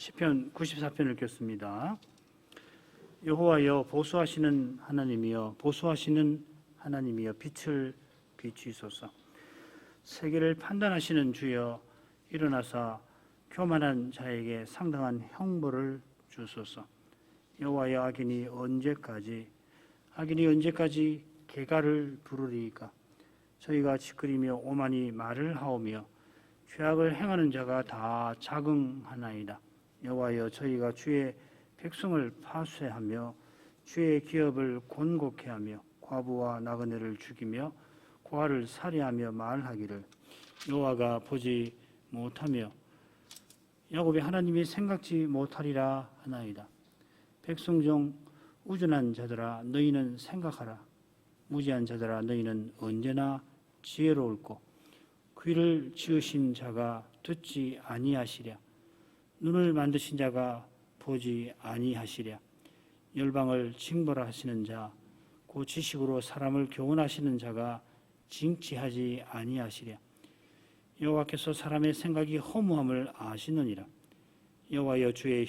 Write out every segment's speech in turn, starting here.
시편 94편 읽겠습니다. 여호와여 보수하시는 하나님이여 보수하시는 하나님이여 빛을 비추소서. 세계를 판단하시는 주여 일어나사 교만한 자에게 상당한 형벌을 주소서. 여호와여 악인이 언제까지 개가를 부르리이까. 저희가 지끄리며 오만히 말을 하오며 죄악을 행하는 자가 다 자긍하나이다. 여호와여 저희가 주의 백성을 파쇄하며 주의 기업을 곤곡해 하며 과부와 나그네를 죽이며 고아를 살해하며 말하기를 여호와가 보지 못하며 야곱의 하나님이 생각지 못하리라 하나이다. 백성 중 우준한 자들아 너희는 생각하라. 무지한 자들아 너희는 언제나 지혜로울꼬. 귀를 지으신 자가 듣지 아니하시랴. 눈을 만드신 자가 보지 아니하시랴. 열방을 징벌하시는 자, 그 지식으로 사람을 교훈하시는 자가 징치하지 아니하시랴. 여호와께서 사람의 생각이 허무함을 아시느니라. 여호와여 주의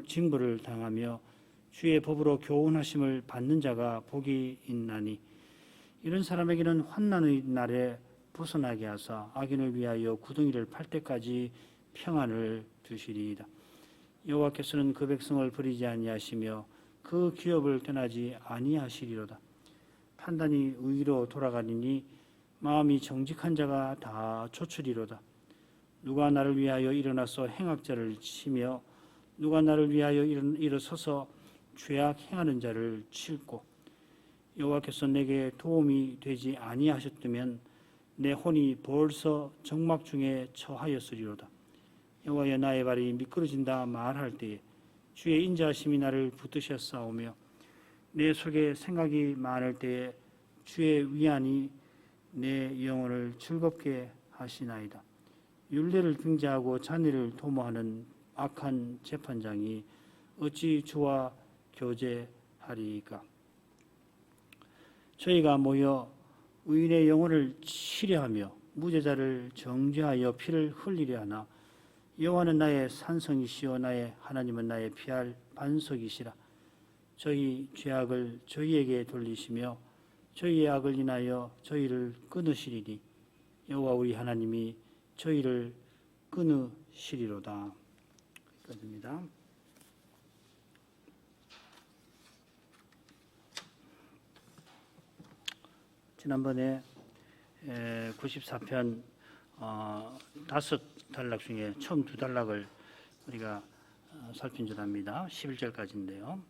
징벌을 당하며 주의 법으로 교훈하심을 받는 자가 복이 있나니 이런 사람에게는 환난의 날에 벗어나게 하사 악인을 위하여 구덩이를 팔 때까지 평안을 주시리이다. 여호와께서는 그 백성을 버리지 아니하시며 그 기업을 떠나지 아니하시리로다. 판단이 의로 돌아가리니 마음이 정직한 자가 다 조추리로다. 누가 나를 위하여 일어나서 행악자를 치며 누가 나를 위하여 일어서서 죄악 행하는 자를 칠고. 여호와께서 내게 도움이 되지 아니하셨다면 내 혼이 벌써 정막 중에 처하였으리로다. 여호와여 나의 발이 미끄러진다 말할 때에 주의 인자하심이 나를 붙드셨사오며 내 속에 생각이 많을 때에 주의 위안이 내 영혼을 즐겁게 하시나이다. 율례를 등재하고 잔의를 도모하는 악한 재판장이 어찌 주와 교제하리이까. 저희가 모여 의인의 영혼을 치려하며 무죄자를 정죄하여 피를 흘리려 하나 여호와는 나의 산성이시요 나의 하나님은 나의 피할 반석이시라. 저희 죄악을 저희에게 돌리시며 저희의 악을 인하여 저희를 끊으시리니 여호와 우리 하나님이 저희를 끊으시리로다. 여기까지입니다. 지난번에 94편 5단락 중에 처음 2단락을 우리가 살핀 줄 압니다. 11절까지인데요.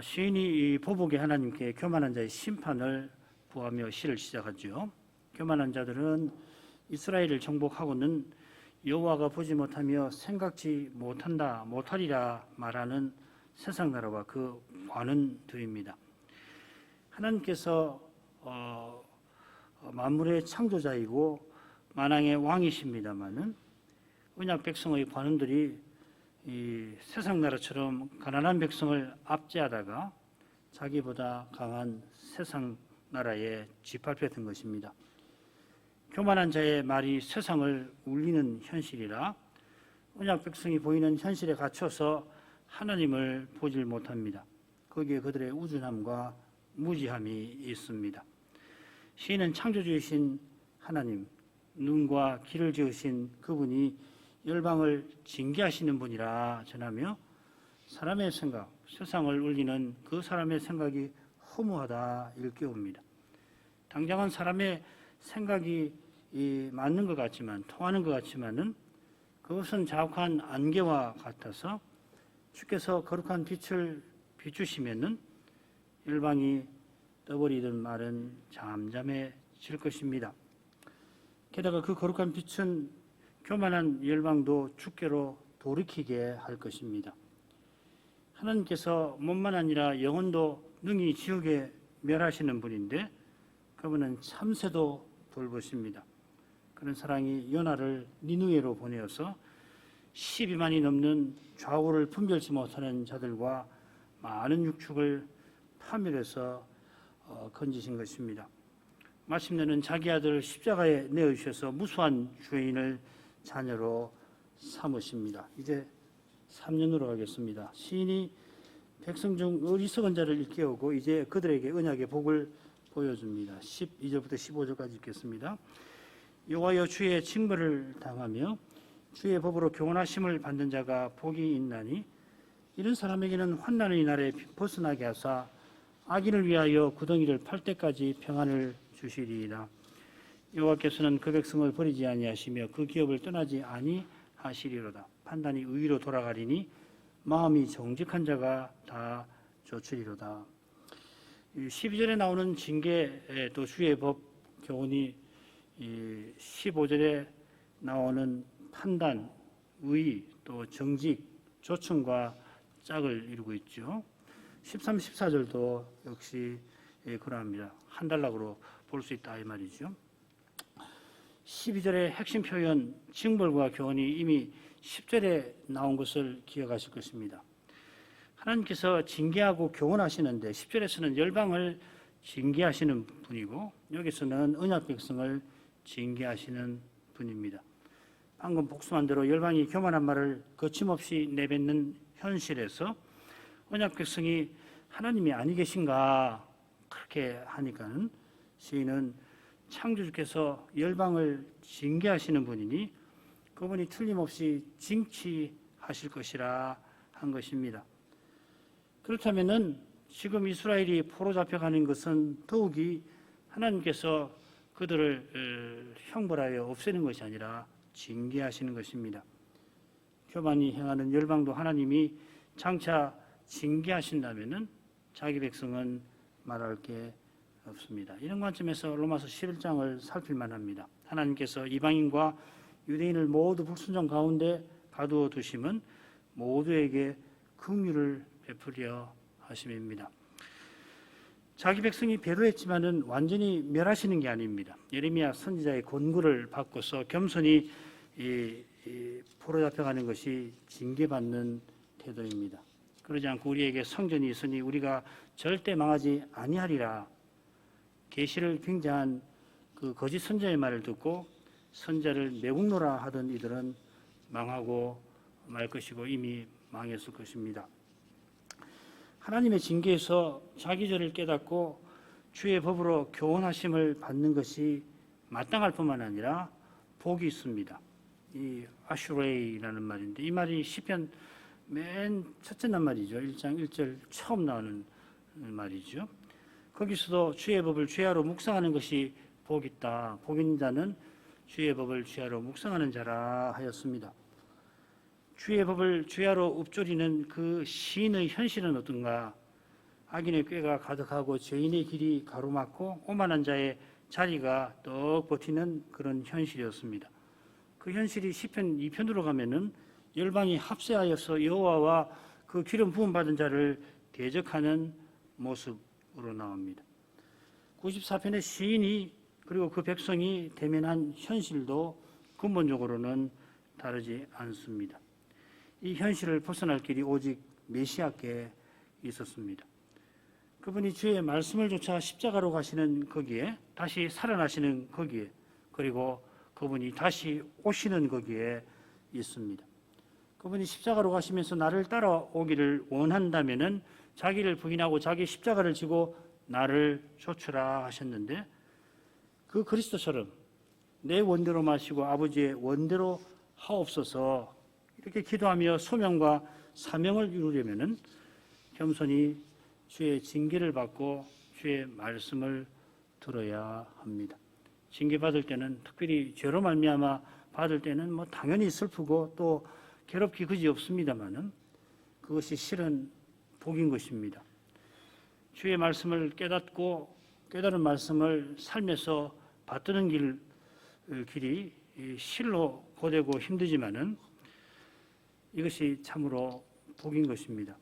시인이 이 보복의 하나님께 교만한 자의 심판을 구하며 시를 시작하죠. 교만한 자들은 이스라엘을 정복하고는 여호와가 보지 못하며 생각지 못하리라 말하는 세상 나라와 그 관원들입니다. 하나님께서 만물의 창조자이고 만왕의 왕이십니다마는 언약 백성의 관원들이 이 세상 나라처럼 가난한 백성을 압제하다가 자기보다 강한 세상 나라에 짓밟혔던 것입니다. 교만한 자의 말이 세상을 울리는 현실이라 언약 백성이 보이는 현실에 갇혀서 하나님을 보질 못합니다. 거기에 그들의 우준함과 무지함이 있습니다. 시인은 창조주이신 하나님, 눈과 귀를 지으신 그분이 열방을 징계하시는 분이라 전하며 사람의 생각, 세상을 울리는 그 사람의 생각이 허무하다 일깨웁니다. 당장은 사람의 생각이 맞는 것 같지만, 통하는 것 같지만은 그것은 자욱한 안개와 같아서 주께서 거룩한 빛을 비추시면은 열방이 떠버리던 말은 잠잠해질 것입니다. 게다가 그 거룩한 빛은 교만한 열방도 주께로 돌이키게 할 것입니다. 하나님께서 몸만 아니라 영혼도 능히 지옥에 멸하시는 분인데 그분은 참새도 돌보십니다. 그런 사랑이 요나를 니느웨로 보내어서 12만이 넘는 좌우를 분별치 못하는 자들과 많은 육축을 파멸해서 건지신 것입니다. 마침내는 자기 아들을 십자가에 내어주셔서 무수한 죄인을 자녀로 삼으십니다. 이제 3년으로 가겠습니다. 시인이 백성 중 어리석은 자를 일깨우고 이제 그들에게 언약의 복을 보여줍니다. 12절부터 15절까지 읽겠습니다. 여호와여 주의 징벌을 당하며 주의 법으로 교훈하심을 받는 자가 복이 있나니 이런 사람에게는 환난의 날에 벗어나게 하사 악인을 위하여 구덩이를 팔 때까지 평안을 주시리이다. 여호와께서는 그 백성을 버리지 아니하시며 그 기업을 떠나지 아니하시리로다. 판단이 의로 돌아가리니 마음이 정직한 자가 다 조추리로다. 12절에 나오는 징계 또 주의 법 교훈이 15절에 나오는 판단, 의, 또 정직, 조충과 짝을 이루고 있죠. 13, 14절도 역시 그러합니다. 한 단락으로 볼 수 있다 이 말이죠. 12절의 핵심 표현 징벌과 교훈이 이미 10절에 나온 것을 기억하실 것입니다. 하나님께서 징계하고 교훈하시는데 10절에서는 열방을 징계하시는 분이고 여기서는 언약 백성을 징계하시는 분입니다. 방금 복수한 대로 열방이 교만한 말을 거침없이 내뱉는 현실에서 언약 백성이 하나님이 아니 계신가 그렇게 하니까는 시인은 창조주께서 열방을 징계하시는 분이니 그분이 틀림없이 징치하실 것이라 한 것입니다. 그렇다면은 지금 이스라엘이 포로 잡혀가는 것은 더욱이 하나님께서 그들을 형벌하여 없애는 것이 아니라 징계하시는 것입니다. 교만이 행하는 열방도 하나님이 장차 징계하신다면은 자기 백성은 말할 게 없습니다. 이런 관점에서 로마서 11장을 살필 만합니다. 하나님께서 이방인과 유대인을 모두 불순종 가운데 가두어 두심은 모두에게 긍휼을 베풀려 하심입니다. 자기 백성이 배도했지만은 완전히 멸하시는 게 아닙니다. 예레미야 선지자의 권고를 받고서 겸손히 포로 잡혀가는 것이 징계받는 태도입니다. 그러지 않고 우리에게 성전이 있으니 우리가 절대 망하지 아니하리라. 계시를 빙자한 그 거짓 선자의 말을 듣고 선자를 매국노라 하던 이들은 망하고 말 것이고 이미 망했을 것입니다. 하나님의 징계에서 자기 죄를 깨닫고 주의 법으로 교훈하심을 받는 것이 마땅할 뿐만 아니라 복이 있습니다. 이 아슈레이라는 말인데 이 말이 시편 맨 첫째 낱말이죠. 1장 1절 처음 나오는 말이죠. 거기서도 주의 법을 주야로 묵상하는 것이 복 있다. 복 있는 자는 주의 법을 주야로 묵상하는 자라 하였습니다. 주의 법을 주야로 읊조리는 그 시인의 현실은 어떤가? 악인의 꾀가 가득하고 죄인의 길이 가로막고 오만한 자의 자리가 떡 버티는 그런 현실이었습니다. 그 현실이 시편 2편으로 가면은 열방이 합세하여서 여호와와 그 기름 부음 받은 자를 대적하는 모습으로 나옵니다. 94편의 시인이 그리고 그 백성이 대면한 현실도 근본적으로는 다르지 않습니다. 이 현실을 벗어날 길이 오직 메시아께 있었습니다. 그분이 주의 말씀을 조차 십자가로 가시는 거기에 다시 살아나시는 거기에 그리고 그분이 다시 오시는 거기에 있습니다. 그분이 십자가로 가시면서 나를 따라오기를 원한다면은 자기를 부인하고 자기 십자가를 지고 나를 좇으라 하셨는데 그 그리스도처럼 내 원대로 마시고 아버지의 원대로 하옵소서 이렇게 기도하며 소명과 사명을 이루려면은 겸손히 주의 징계를 받고 주의 말씀을 들어야 합니다. 징계받을 때는 특별히 죄로 말미암아 받을 때는 뭐 당연히 슬프고 또 괴롭기 그지 없습니다만은 그것이 실은 복인 것입니다. 주의 말씀을 깨닫고 깨달은 말씀을 삶에서 받드는 길이 실로 고되고 힘들지만은 이것이 참으로 복인 것입니다.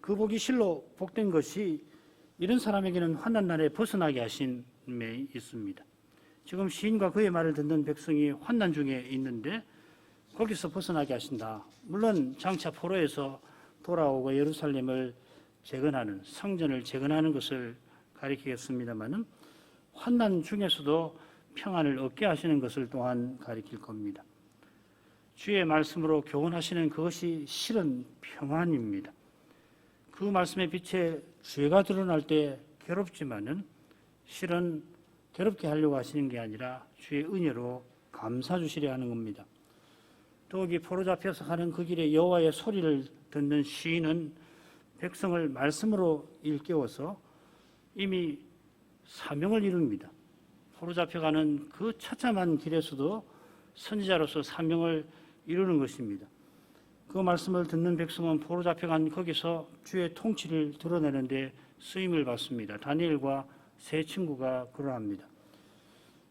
그 복이 실로 복된 것이 이런 사람에게는 환난 날에 벗어나게 하심에 있습니다. 지금 시인과 그의 말을 듣는 백성이 환난 중에 있는데 거기서 벗어나게 하신다. 물론 장차 포로에서 돌아오고 예루살렘을 재건하는 성전을 재건하는 것을 가리키겠습니다마는 환난 중에서도 평안을 얻게 하시는 것을 또한 가리킬 겁니다. 주의 말씀으로 교훈하시는 그것이 실은 평안입니다. 그 말씀의 빛에 죄가 드러날 때 괴롭지만은 실은 괴롭게 하려고 하시는 게 아니라 주의 은혜로 감사 주시려 하는 겁니다. 더욱이 포로 잡혀서 가는 그 길에 여호와의 소리를 듣는 시인은 백성을 말씀으로 일깨워서 이미 사명을 이룹니다. 포로 잡혀가는 그 처참한 길에서도 선지자로서 사명을 이루는 것입니다. 그 말씀을 듣는 백성은 포로 잡혀간 거기서 주의 통치를 드러내는데 쓰임을 받습니다. 다니엘과 세 친구가 그러합니다.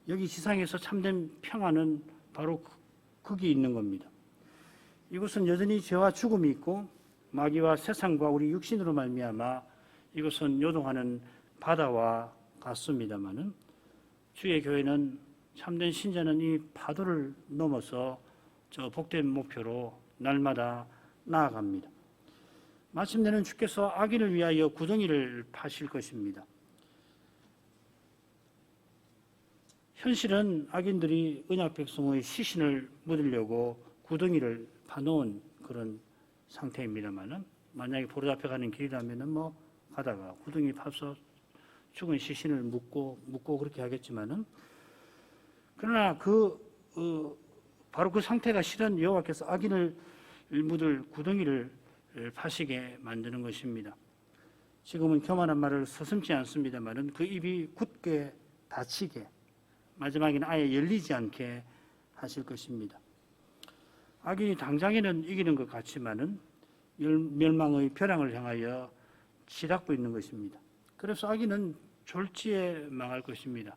여기 지상에서 참된 평안은 바로 거기 있는 겁니다. 이곳은 여전히 죄와 죽음이 있고 마귀와 세상과 우리 육신으로 말미암아 이곳은 요동하는 바다와 같습니다마는 주의 교회는 참된 신자는 이 파도를 넘어서 저 복된 목표로 날마다 나아갑니다. 마침내는 주께서 악인을 위하여 구덩이를 파실 것입니다. 현실은 악인들이 언약 백성의 시신을 묻으려고 구덩이를 파놓은 그런 상태입니다만은 만약에 포로 잡혀가는 길이라면은 가다가 구덩이 파서 죽은 시신을 묻고 그렇게 하겠지만은 그러나 바로 그 상태가 실은 여호와께서 악인을 묻을 구덩이를 파시게 만드는 것입니다. 지금은 교만한 말을 서슴지 않습니다만은 그 입이 굳게 닫히게 마지막에는 아예 열리지 않게 하실 것입니다. 악인이 당장에는 이기는 것 같지만은 멸망의 벼랑을 향하여 치닫고 있는 것입니다. 그래서 악인은 졸지에 망할 것입니다.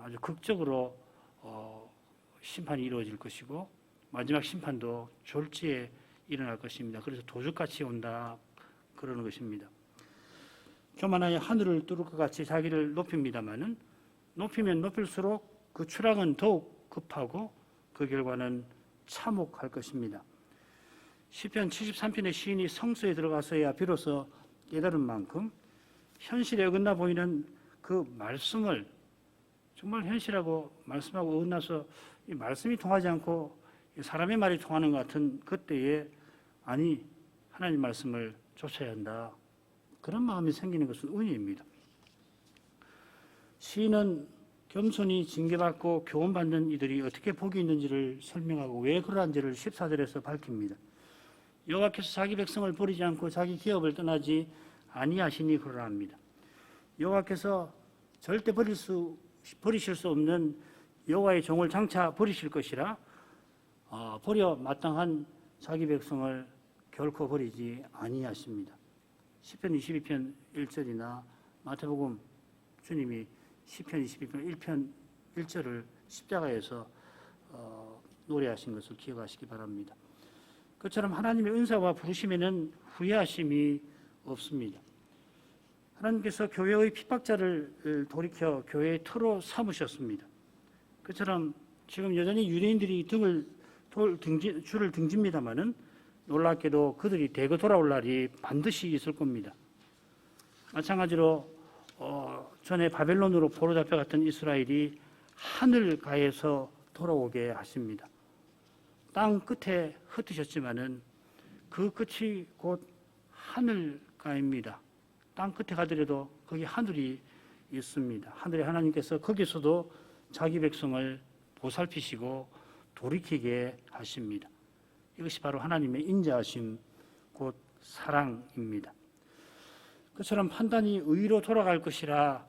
아주 극적으로 심판이 이루어질 것이고 마지막 심판도 졸지에 일어날 것입니다. 그래서 도둑같이 온다 그러는 것입니다. 교만하여 하늘을 뚫을 것 같이 자기를 높입니다마는 높이면 높일수록 그 추락은 더욱 급하고 그 결과는 참혹할 것입니다. 시편 73편의 시인이 성소에 들어가서야 비로소 깨달은 만큼 현실에 어긋나 보이는 그 말씀을 정말 현실하고 말씀하고 어긋나서 이 말씀이 통하지 않고 사람의 말이 통하는 것 같은 그때에 아니 하나님 말씀을 쫓아야 한다. 그런 마음이 생기는 것은 은혜입니다. 시인은 겸손히 징계받고 교훈받는 이들이 어떻게 복이 있는지를 설명하고 왜 그러한지를 14절에서 밝힙니다. 여호와께서 자기 백성을 버리지 않고 자기 기업을 떠나지 아니하시니 그러합니다. 여호와께서 절대 버리실 수 없는 여호와의 종을 장차 버리실 것이라 버려 마땅한 자기 백성을 결코 버리지 아니하십니다. 시편 22편 1절이나 마태복음 주님이 시편 22편 1편 1절을 십자가에서 노래하신 것을 기억하시기 바랍니다. 그처럼 하나님의 은사와 부르심에는 후회하심이 없습니다. 하나님께서 교회의 핍박자를 돌이켜 교회의 터로 삼으셨습니다. 그처럼 지금 여전히 유대인들이 줄을 등집니다마는 놀랍게도 그들이 대거 돌아올 날이 반드시 있을 겁니다. 마찬가지로 전에 바벨론으로 포로 잡혀갔던 이스라엘이 하늘가에서 돌아오게 하십니다. 땅 끝에 흩으셨지만은 그 끝이 곧 하늘가입니다. 땅 끝에 가더라도 거기 하늘이 있습니다. 하늘의 하나님께서 거기서도 자기 백성을 보살피시고 돌이키게 하십니다. 이것이 바로 하나님의 인자하심 곧 사랑입니다. 그처럼 판단이 의로 돌아갈 것이라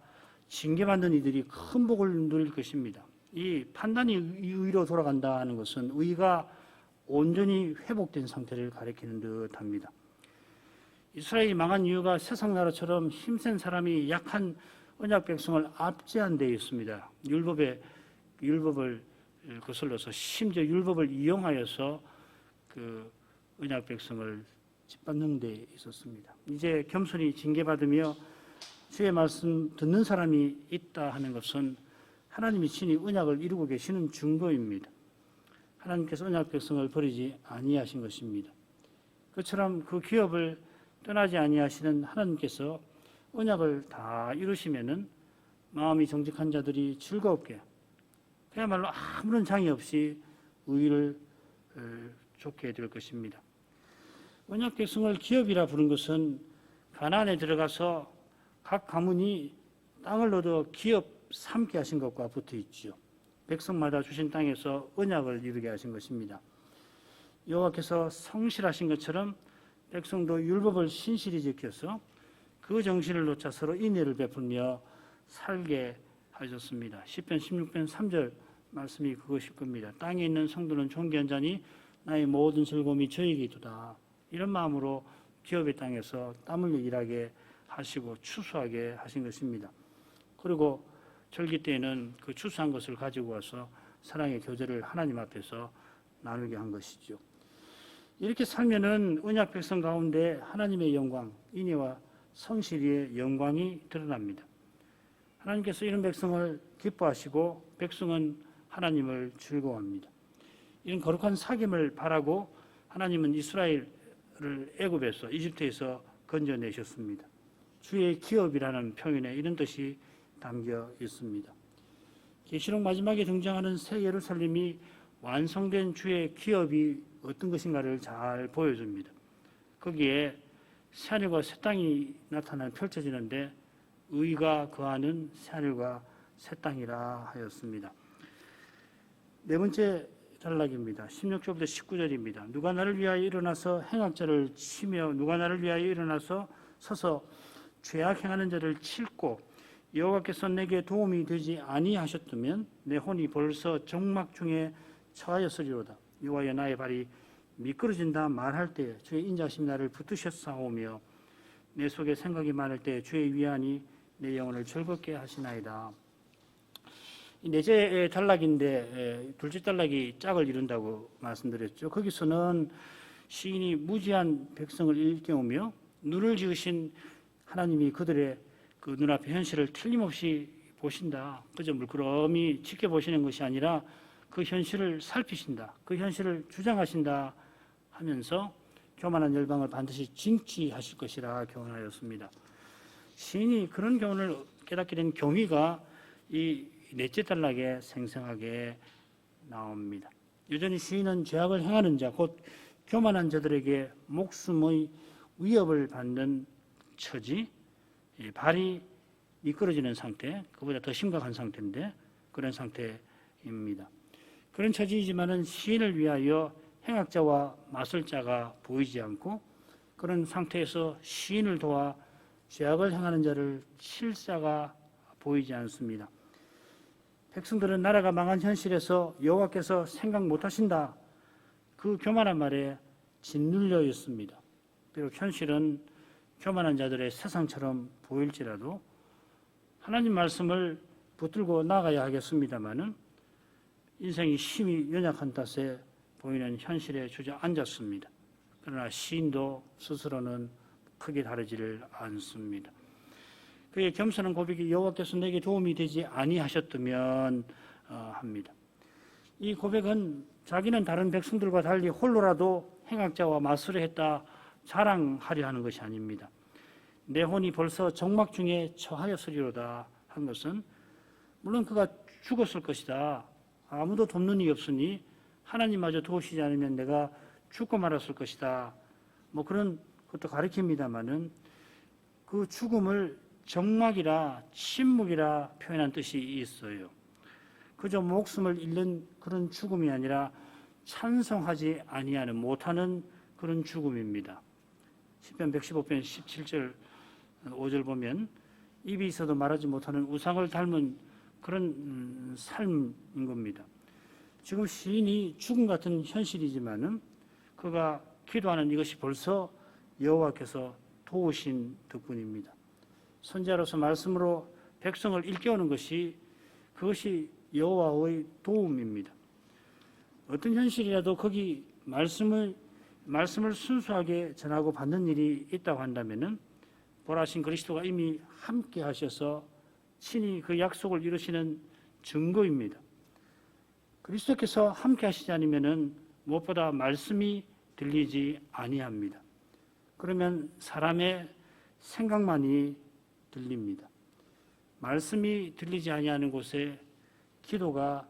징계받는 이들이 큰 복을 누릴 것입니다. 이 판단이 의로 돌아간다는 것은 의가 온전히 회복된 상태를 가리키는 듯합니다. 이스라엘이 망한 이유가 세상 나라처럼 힘센 사람이 약한 언약 백성을 압제한 데 있습니다. 율법을 거슬러서 심지어 율법을 이용하여서 그 언약 백성을 짓밟는 데 있었습니다. 이제 겸손히 징계받으며 주의 말씀 듣는 사람이 있다 하는 것은 하나님이 친히 언약을 이루고 계시는 증거입니다. 하나님께서 언약 백성을 버리지 아니하신 것입니다. 그처럼 그 기업을 떠나지 아니하시는 하나님께서 언약을 다 이루시면은 마음이 정직한 자들이 즐겁게 그야말로 아무런 장애 없이 의를 좋게 될 것입니다. 언약 백성을 기업이라 부른 것은 가나안에 들어가서 각 가문이 땅을 얻어 기업 삼게 하신 것과 붙어 있지요. 백성마다 주신 땅에서 언약을 이루게 하신 것입니다. 여호와께서 성실하신 것처럼 백성도 율법을 신실히 지켜서 그 정신을 놓자 서로 인애를 베풀며 살게 하셨습니다. 시편 16편 3절 말씀이 그것일 겁니다. 땅에 있는 성도는 존귀한 자니 나의 모든 즐거움이 저에게 있도다. 이런 마음으로 기업의 땅에서 땀 흘려 일하게 하시고 추수하게 하신 것입니다. 그리고 절기 때에는 그 추수한 것을 가지고 와서 사랑의 교제를 하나님 앞에서 나누게 한 것이죠. 이렇게 살면은 언약 백성 가운데 하나님의 영광, 인애와 성실의 영광이 드러납니다. 하나님께서 이런 백성을 기뻐하시고 백성은 하나님을 즐거워합니다. 이런 거룩한 사귐을 바라고 하나님은 이스라엘을 애굽에서 이집트에서 건져내셨습니다. 주의 기업이라는 표현에 이런 뜻이 담겨 있습니다. 계시록 마지막에 등장하는 새 예루살렘이 완성된 주의 기업이 어떤 것인가를 잘 보여줍니다. 거기에 새하늘과 새 땅이 펼쳐지는데 의가 거하는 새하늘과 새 땅이라 하였습니다. 네 번째 단락입니다. 16절부터 19절입니다. 누가 나를 위하여 일어나서 행악자를 치며 누가 나를 위하여 일어나서 서서 죄악 행하는 자를 칠고 여호와께서 내게 도움이 되지 아니하셨다면 내 혼이 벌써 정막 중에 처하였으리로다. 여호와여 나의 발이 미끄러진다 말할 때 주의 인자하심이 나를 붙드셨사오며 내 속에 생각이 많을 때 주의 위안이 내 영혼을 즐겁게 하시나이다. 넷째 단락인데 둘째 단락이 짝을 이룬다고 말씀드렸죠. 거기서는 시인이 무지한 백성을 일깨우며 눈을 지으신 하나님이 그들의 그 눈앞의 현실을 틀림없이 보신다. 그저 물끄러미 지켜보시는 것이 아니라 그 현실을 살피신다. 그 현실을 주장하신다 하면서 교만한 열방을 반드시 징치하실 것이라 교훈하였습니다. 시인이 그런 교훈을 깨닫게 된 경위가 이 넷째 단락에 생생하게 나옵니다. 여전히 시인은 죄악을 행하는 자, 곧 교만한 자들에게 목숨의 위협을 받는 처지, 발이 미끄러지는 상태, 그보다 더 심각한 상태인데 그런 상태입니다. 그런 처지이지만은 시인을 위하여 행악자와 맞설 자가 보이지 않고 그런 상태에서 시인을 도와 죄악을 행하는 자를 칠 자가 보이지 않습니다. 백성들은 나라가 망한 현실에서 여호와께서 생각 못하신다. 그 교만한 말에 짓눌려 있습니다. 비록 현실은 교만한 자들의 세상처럼 보일지라도 하나님 말씀을 붙들고 나가야 하겠습니다마는 인생이 심히 연약한 탓에 보이는 현실에 주저앉았습니다. 그러나 시인도 스스로는 크게 다르지를 않습니다. 그의 겸손한 고백이 여호와께서 내게 도움이 되지 아니하셨다면 합니다. 이 고백은 자기는 다른 백성들과 달리 홀로라도 행악자와 맞서려 했다 자랑하려 하는 것이 아닙니다. 내 혼이 벌써 정막 중에 처하였으리로다 한 것은 물론 그가 죽었을 것이다. 아무도 돕는 이 없으니 하나님마저 도우시지 않으면 내가 죽고 말았을 것이다. 뭐 그런 것도 가리킵니다마는 그 죽음을 정막이라 침묵이라 표현한 뜻이 있어요. 그저 목숨을 잃는 그런 죽음이 아니라 찬송하지 아니하는 못하는 그런 죽음입니다. 시편 115편 17절 5절 보면 입이 있어도 말하지 못하는 우상을 닮은 그런 삶인 겁니다. 지금 시인이 죽음 같은 현실이지만은 그가 기도하는 이것이 벌써 여호와께서 도우신 덕분입니다. 선지자로서 말씀으로 백성을 일깨우는 것이 그것이 여호와의 도움입니다. 어떤 현실이라도 거기 말씀을 순수하게 전하고 받는 일이 있다고 한다면은 보라신 그리스도가 이미 함께 하셔서 친히 그 약속을 이루시는 증거입니다. 그리스도께서 함께 하시지 않으면은 무엇보다 말씀이 들리지 아니합니다. 그러면 사람의 생각만이 들립니다. 말씀이 들리지 아니하는 곳에 기도가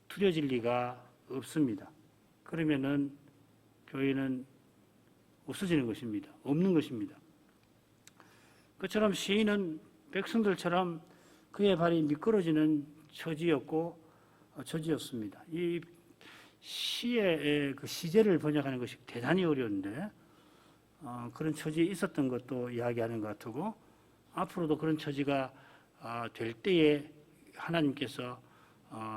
드려질 리가 없습니다. 그러면은 교회는 없어지는 것입니다. 없는 것입니다. 그처럼 시인은 백성들처럼 그의 발이 미끄러지는 처지였습니다. 이 시의 그 시제를 번역하는 것이 대단히 어려운데 그런 처지에 있었던 것도 이야기하는 것 같고 앞으로도 그런 처지가 될 때에 하나님께서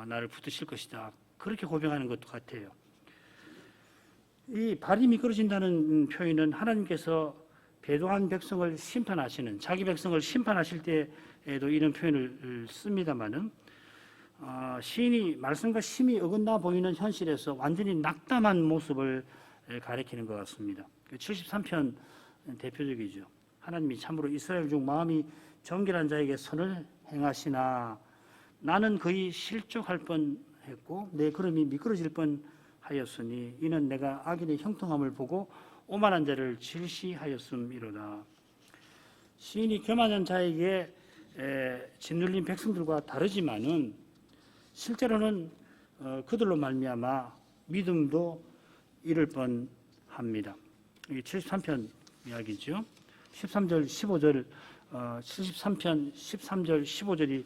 나를 붙드실 것이다. 그렇게 고백하는 것도 같아요. 이 발이 미끄러진다는 표현은 하나님께서 배도한 백성을 심판하시는, 자기 백성을 심판하실 때에도 이런 표현을 씁니다마는 시인이 말씀과 심이 어긋나 보이는 현실에서 완전히 낙담한 모습을 가리키는 것 같습니다. 73편 대표적이죠. 하나님이 참으로 이스라엘 중 마음이 정결한 자에게 선을 행하시나 나는 거의 실족할 뻔했고 내 걸음이 미끄러질 뻔하였으니 이는 내가 악인의 형통함을 보고 오만한 자를 질시하였음이로다. 시인이 교만한 자에게 짓눌린 백성들과 다르지만은 실제로는 그들로 말미암아 믿음도 잃을 뻔합니다. 이 73편 이야기죠. 13절 15절 73편 13절 15절이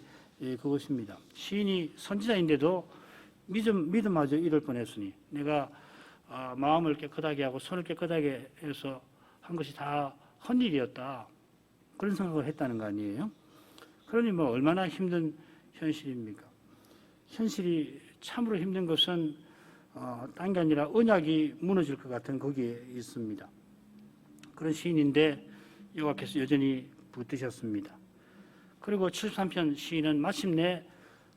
그것입니다. 시인이 선지자인데도 믿음마저 잃을 뻔했으니 내가 마음을 깨끗하게 하고 손을 깨끗하게 해서 한 것이 다 헛일이었다. 그런 생각을 했다는 거 아니에요? 그러니 뭐 얼마나 힘든 현실입니까? 현실이 참으로 힘든 것은 딴 게 아니라 언약이 무너질 것 같은 거기에 있습니다. 그런 시인인데 여호와께서 여전히 붙드셨습니다. 그리고 73편 시인은 마침내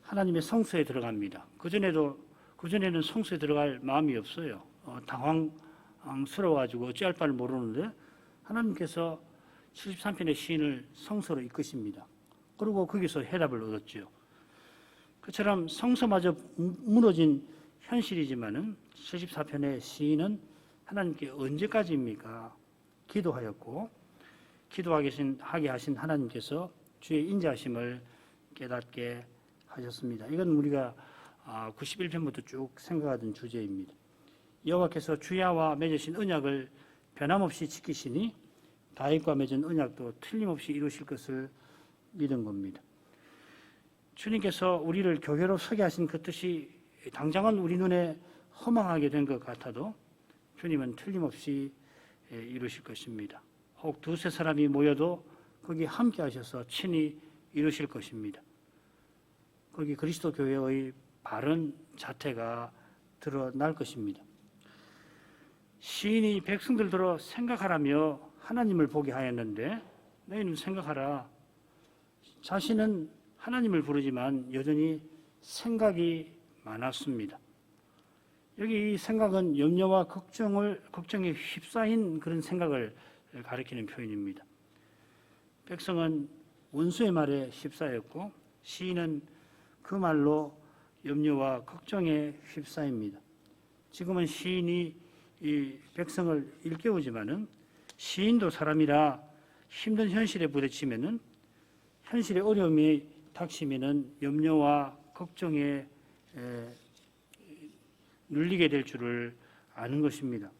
하나님의 성소에 들어갑니다. 그전에는 성소에 들어갈 마음이 없어요. 당황스러워가지고 어찌할 바를 모르는데 하나님께서 73편의 시인을 성소로 이끄십니다. 그리고 거기서 해답을 얻었죠. 그처럼 성소마저 무너진 현실이지만은 74편의 시인은 하나님께 언제까지입니까? 기도하였고 기도하게 하신 하나님께서 주의 인자하심을 깨닫게 하셨습니다. 이건 우리가 91편부터 쭉 생각하던 주제입니다. 여호와께서 주야와 맺으신 언약을 변함없이 지키시니 다윗과 맺은 언약도 틀림없이 이루실 것을 믿은 겁니다. 주님께서 우리를 교회로 서게 하신 그 뜻이 당장은 우리 눈에 허망하게 된 것 같아도 주님은 틀림없이 이루실 것입니다. 혹 두세 사람이 모여도 거기 함께 하셔서 친히 이루실 것입니다. 거기 그리스도 교회의 바른 자태가 드러날 것입니다. 시인이 백성들더러 생각하라며 하나님을 보게 하였는데 너희는 생각하라. 자신은 하나님을 부르지만 여전히 생각이 많았습니다. 여기 이 생각은 염려와 걱정에 휩싸인 그런 생각을 가리키는 표현입니다. 백성은 원수의 말에 휩싸였고 시인은 그 말로 염려와 걱정에 휩싸입니다. 지금은 시인이 이 백성을 일깨우지만은 시인도 사람이라 힘든 현실에 부딪히면은 현실의 어려움이 닥치면은 염려와 걱정에 눌리게 될 줄을 아는 것입니다.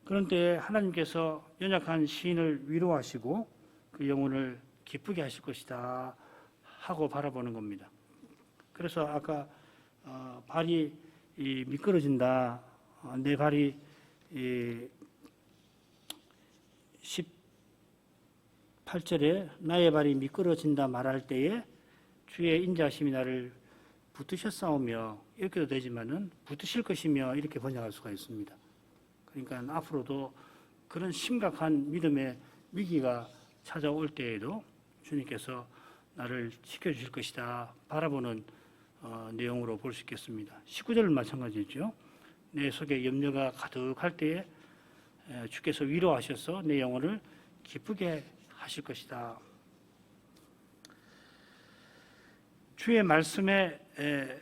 그런 때에 하나님께서 연약한 시인을 위로하시고 그 영혼을 기쁘게 하실 것이다 하고 바라보는 겁니다. 그래서 아까 발이 미끄러진다. 내 발이 18절에 나의 발이 미끄러진다 말할 때에 주의 인자하심이 나를 붙드셨사오며 이렇게도 되지만은 붙으실 것이며 이렇게 번역할 수가 있습니다. 그러니까 앞으로도 그런 심각한 믿음의 위기가 찾아올 때에도 주님께서 나를 지켜주실 것이다 바라보는 내용으로 볼 수 있겠습니다. 19절은 마찬가지죠. 내 속에 염려가 가득할 때에 주께서 위로하셔서 내 영혼을 기쁘게 하실 것이다. 주의 말씀에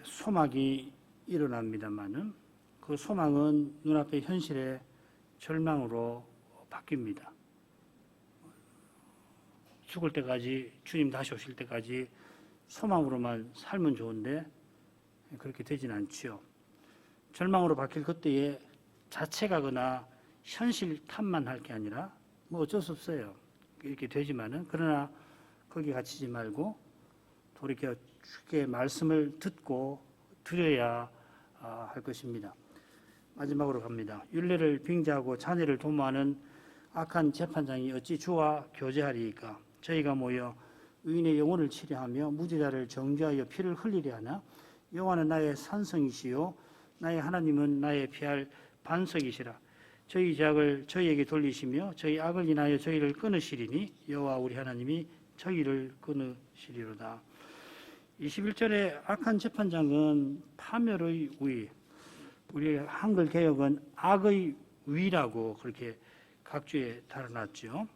소망이 일어납니다마는 그 소망은 눈앞의 현실의 절망으로 바뀝니다. 죽을 때까지 주님 다시 오실 때까지 소망으로만 살면 좋은데 그렇게 되진 않지요. 절망으로 바뀔 그때에 자책하거나 현실 탓만 할 게 아니라 뭐 어쩔 수 없어요. 이렇게 되지만은 그러나 거기 갇히지 말고 돌이켜 주의 말씀을 듣고 드려야 할 것입니다. 마지막으로 갑니다. 율례를 빙자하고 자녀를 도모하는 악한 재판장이 어찌 주와 교제하리이까? 저희가 모여 의인의 영혼을 치려하며 무죄자를 정죄하여 피를 흘리려 하나? 여호와는 나의 산성이시요 나의 하나님은 나의 피할 반석이시라. 저희 죄악을 저희에게 돌리시며 저희 악을 인하여 저희를 끊으시리니 여호와 우리 하나님이 저희를 끊으시리로다. 21절에 악한 재판장은 파멸의 위, 우리 한글 개역은 악의 위라고 그렇게 각주에 달아놨죠.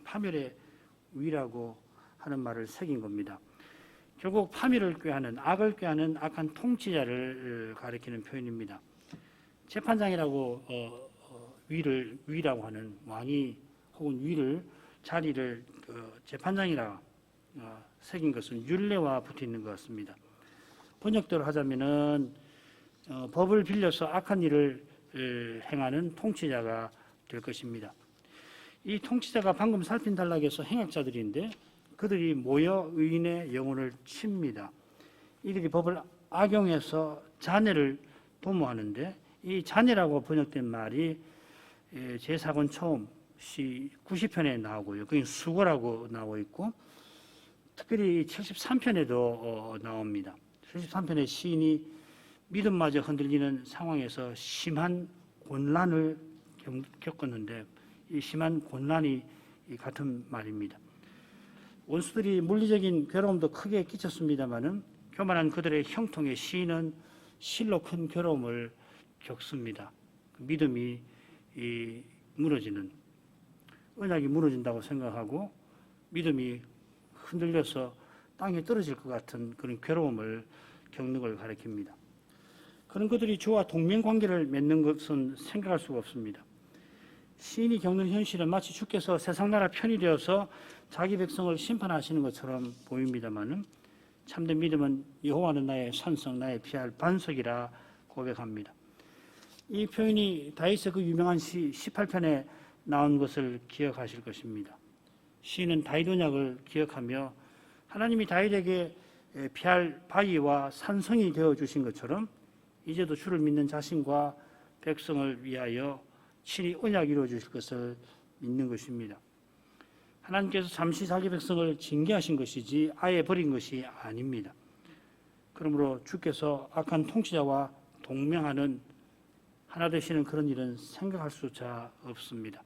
파멸의 위라고 하는 말을 새긴 겁니다. 결국 파멸을 꾀하는, 악을 꾀하는 악한 통치자를 가리키는 표현입니다. 재판장이라고 위라고 하는 왕이 혹은 위를 자리를 재판장이라 새긴 것은 율례와 붙어 있는 것 같습니다. 번역대로 하자면은 법을 빌려서 악한 일을 행하는 통치자가 될 것입니다. 이 통치자가 방금 살핀 단락에서 행악자들인데 그들이 모여 의인의 영혼을 칩니다. 이들이 법을 악용해서 자녀를 도모하는데 이 자녀라고 번역된 말이 제4권 처음 시 90편에 나오고요. 거기 수고라고 나와 있고 특별히 73편에도 나옵니다. 73편의 시인이 믿음마저 흔들리는 상황에서 심한 곤란을 겪었는데 이 심한 곤란이 같은 말입니다. 원수들이 물리적인 괴로움도 크게 끼쳤습니다마는 교만한 그들의 형통에 시인은 실로 큰 괴로움을 겪습니다. 믿음이 무너지는, 언약이 무너진다고 생각하고 믿음이 흔들려서 땅에 떨어질 것 같은 그런 괴로움을 겪는 걸 가리킵니다. 그런 그들이 주와 동맹관계를 맺는 것은 생각할 수가 없습니다. 시인이 겪는 현실은 마치 주께서 세상 나라 편이 되어서 자기 백성을 심판하시는 것처럼 보입니다마는 참된 믿음은 여호와는 나의 산성, 나의 피할 반석이라 고백합니다. 이 표현이 다윗의 그 유명한 시 18편에 나온 것을 기억하실 것입니다. 시인은 다윗 언약을 기억하며 하나님이 다윗에게 피할 바위와 산성이 되어주신 것처럼 이제도 주를 믿는 자신과 백성을 위하여 친히 언약 이루어 주실 것을 믿는 것입니다. 하나님께서 잠시 자기 백성을 징계하신 것이지 아예 버린 것이 아닙니다. 그러므로 주께서 악한 통치자와 동맹하는 하나 되시는 그런 일은 생각할 수조차 없습니다.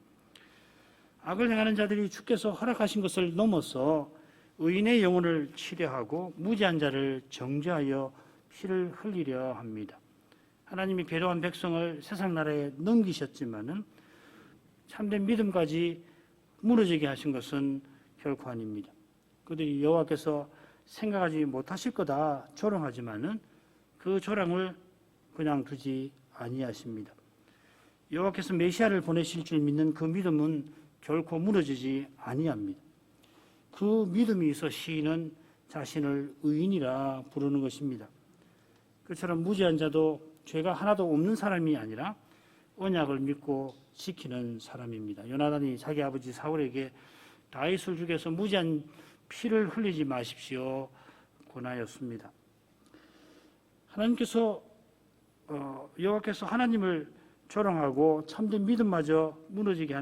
악을 행하는 자들이 주께서 허락하신 것을 넘어서 의인의 영혼을 치려하고 무지한 자를 정죄하여 피를 흘리려 합니다. 하나님이 배도한 백성을 세상 나라에 넘기셨지만은 참된 믿음까지 무너지게 하신 것은 결코 아닙니다. 그들이 여호와께서 생각하지 못하실 거다 조롱하지만은 그 조롱을 그냥 두지 아니하십니다. 여호와께서 메시아를 보내실 줄 믿는 그 믿음은 결코 무너지지 아니합니다. 그 믿음이 있어 시인은 자신을 의인이라 부르는 것입니다. 그처럼 무지한 자도 죄가 하나도 없는 사람이 아니라 언약을 믿고 지키는 사람입니다. 요나단이 자기 아버지 사울에게 다윗을 죽여서 무지한 피를 흘리지 마십시오 권하였습니다. 여호와께서 하나님을 조롱하고 참된 믿음마저 무너지게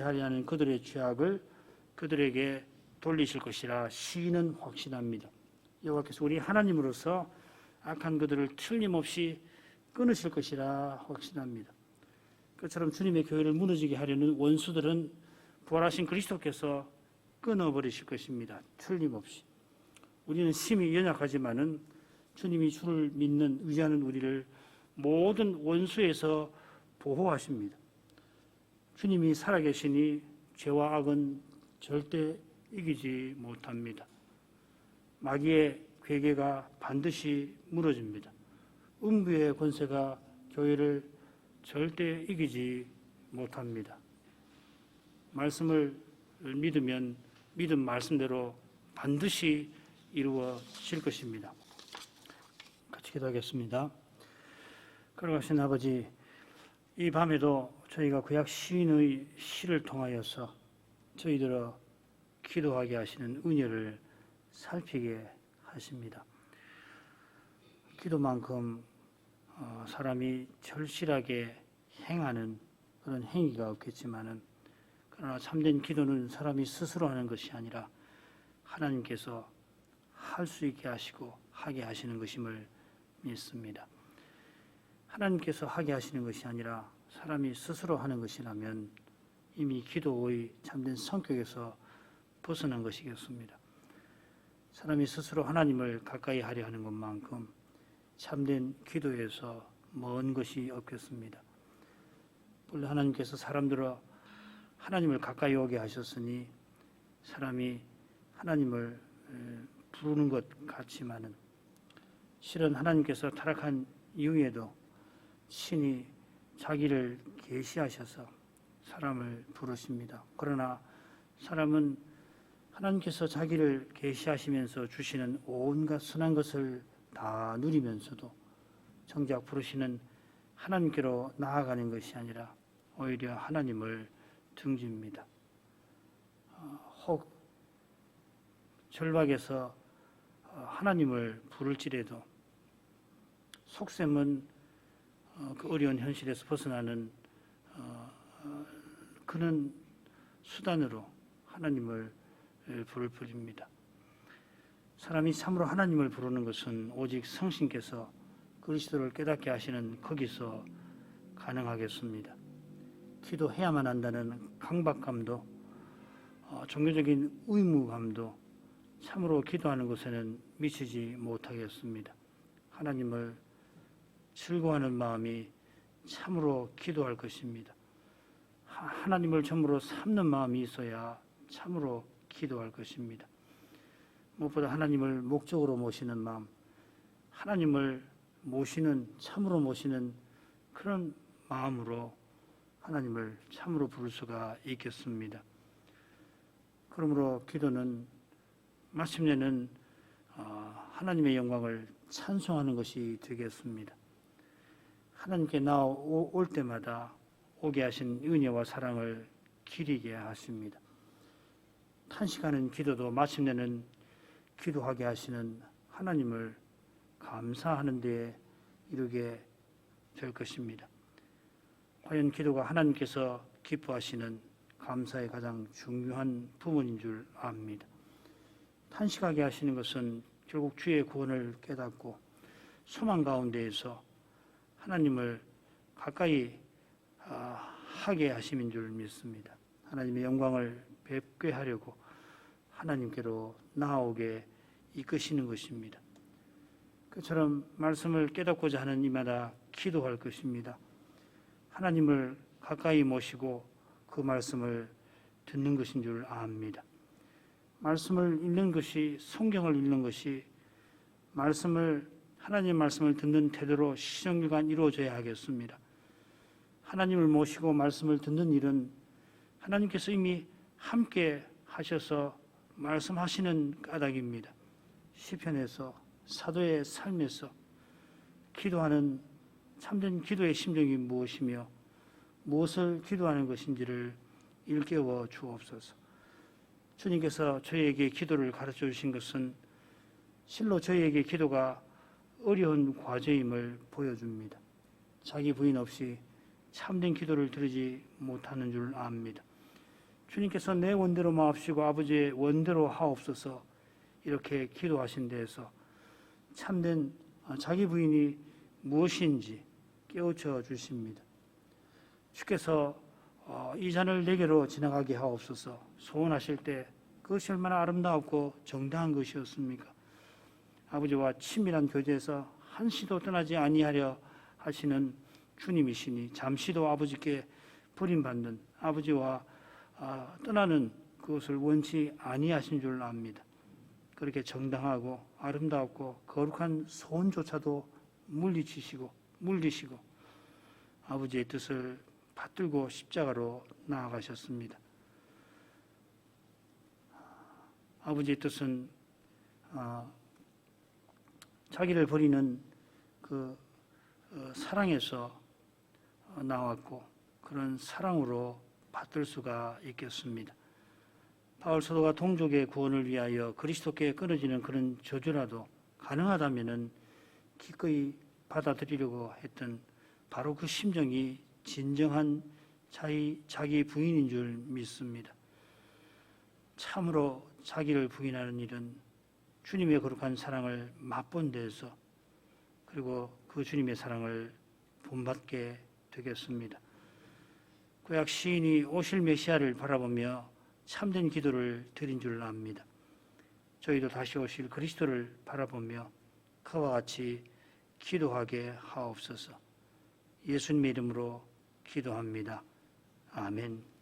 하려 하는 그들의 죄악을 그들에게 돌리실 것이라 시인은 확신합니다. 여호와께서 우리 하나님으로서 악한 그들을 틀림없이 끊으실 것이라 확신합니다. 그처럼 주님의 교회를 무너지게 하려는 원수들은 부활하신 그리스도께서 끊어버리실 것입니다. 틀림없이. 우리는 심히 연약하지만은 주님이 주를 믿는 의지하는 우리를 모든 원수에서 보호하십니다. 주님이 살아계시니 죄와 악은 절대 이기지 못합니다. 마귀의 괴계가 반드시 무너집니다. 음부의 권세가 교회를 절대 이기지 못합니다. 말씀을 믿으면 믿은 말씀대로 반드시 이루어질 것입니다. 같이 기도하겠습니다. 걸어가신 아버지, 이 밤에도 저희가 구약 시인의 시를 통하여서 저희들을 기도하게 하시는 은혜를 살피게 하십니다. 기도만큼 사람이 절실하게 행하는 그런 행위가 없겠지만은, 그러나 참된 기도는 사람이 스스로 하는 것이 아니라 하나님께서 할 수 있게 하시고 하게 하시는 것임을 믿습니다. 하나님께서 하게 하시는 것이 아니라 사람이 스스로 하는 것이라면 이미 기도의 참된 성격에서 벗어난 것이겠습니다. 사람이 스스로 하나님을 가까이 하려 하는 것만큼 참된 기도에서 먼 것이 없겠습니다. 원래 하나님께서 사람들을 하나님을 가까이 오게 하셨으니 사람이 하나님을 부르는 것 같지만은, 실은 하나님께서 타락한 이후에도 신이 자기를 계시하셔서 사람을 부르십니다. 그러나 사람은 하나님께서 자기를 계시하시면서 주시는 온갖 선한 것을 다 누리면서도 정작 부르시는 하나님께로 나아가는 것이 아니라 오히려 하나님을 등집니다. 혹 절박에서 하나님을 부를지라도 속셈은 그 어려운 현실에서 벗어나는 그런 수단으로 하나님을 부를 뿐입니다. 사람이 참으로 하나님을 부르는 것은 오직 성신께서 그리스도를 깨닫게 하시는 거기서 가능하겠습니다. 기도해야만 한다는 강박감도 종교적인 의무감도 참으로 기도하는 것에는 미치지 못하겠습니다. 하나님을 즐거워하는 마음이 참으로 기도할 것입니다. 하나님을 전부로 삼는 마음이 있어야 참으로 기도할 것입니다. 무엇보다 하나님을 목적으로 모시는 마음, 하나님을 모시는, 참으로 모시는 그런 마음으로 하나님을 참으로 부를 수가 있겠습니다. 그러므로 기도는 마침내는 하나님의 영광을 찬송하는 것이 되겠습니다. 하나님께 나올 때마다 오게 하신 은혜와 사랑을 기리게 하십니다. 탄식하는 기도도 마침내는 기도하게 하시는 하나님을 감사하는 데에 이르게 될 것입니다. 과연 기도가 하나님께서 기뻐하시는 감사의 가장 중요한 부분인 줄 압니다. 탄식하게 하시는 것은 결국 주의 구원을 깨닫고 소망 가운데에서 하나님을 가까이 하게 하심인 줄 믿습니다. 하나님의 영광을 뵙게 하려고 하나님께로 나아오게 이끄시는 것입니다. 그처럼 말씀을 깨닫고자 하는 이마다 기도할 것입니다. 하나님을 가까이 모시고 그 말씀을 듣는 것인 줄 압니다. 말씀을 읽는 것이, 성경을 읽는 것이 하나님의 말씀을 듣는 태도로 시정일관 이루어져야 하겠습니다. 하나님을 모시고 말씀을 듣는 일은 하나님께서 이미 함께 하셔서 말씀하시는 까닭입니다. 시편에서, 사도의 삶에서 기도하는 참된 기도의 심정이 무엇이며 무엇을 기도하는 것인지를 일깨워 주옵소서. 주님께서 저희에게 기도를 가르쳐 주신 것은 실로 저희에게 기도가 어려운 과제임을 보여줍니다. 자기 부인 없이 참된 기도를 드리지 못하는 줄 압니다. 주님께서 내 원대로 마옵시고 아버지의 원대로 하옵소서 이렇게 기도하신 데에서 참된 자기 부인이 무엇인지 깨우쳐 주십니다. 주께서 이 잔을 내게로 지나가게 하옵소서 소원하실 때 그것이 얼마나 아름다웠고 정당한 것이었습니까? 아버지와 친밀한 교제에서 한시도 떠나지 아니하려 하시는 주님이시니 잠시도 아버지께 버림받는 아버지와 떠나는 그것을 원치 아니하신 줄 압니다. 그렇게 정당하고 아름다웠고 거룩한 소원조차도 물리치시고 아버지의 뜻을 받들고 십자가로 나아가셨습니다. 아버지의 뜻은 자기를 버리는 그 사랑에서 나왔고 그런 사랑으로 받들 수가 있겠습니다. 바울 사도가 동족의 구원을 위하여 그리스도께 끊어지는 그런 저주라도 가능하다면은 기꺼이 받아들이려고 했던 바로 그 심정이 진정한 자기 부인인 줄 믿습니다. 참으로 자기를 부인하는 일은 주님의 거룩한 사랑을 맛본 데서 그리고 그 주님의 사랑을 본받게 되겠습니다. 구약 시인이 오실 메시아를 바라보며 참된 기도를 드린 줄 압니다. 저희도 다시 오실 그리스도를 바라보며 그와 같이 기도하게 하옵소서. 예수님의 이름으로 기도합니다. 아멘.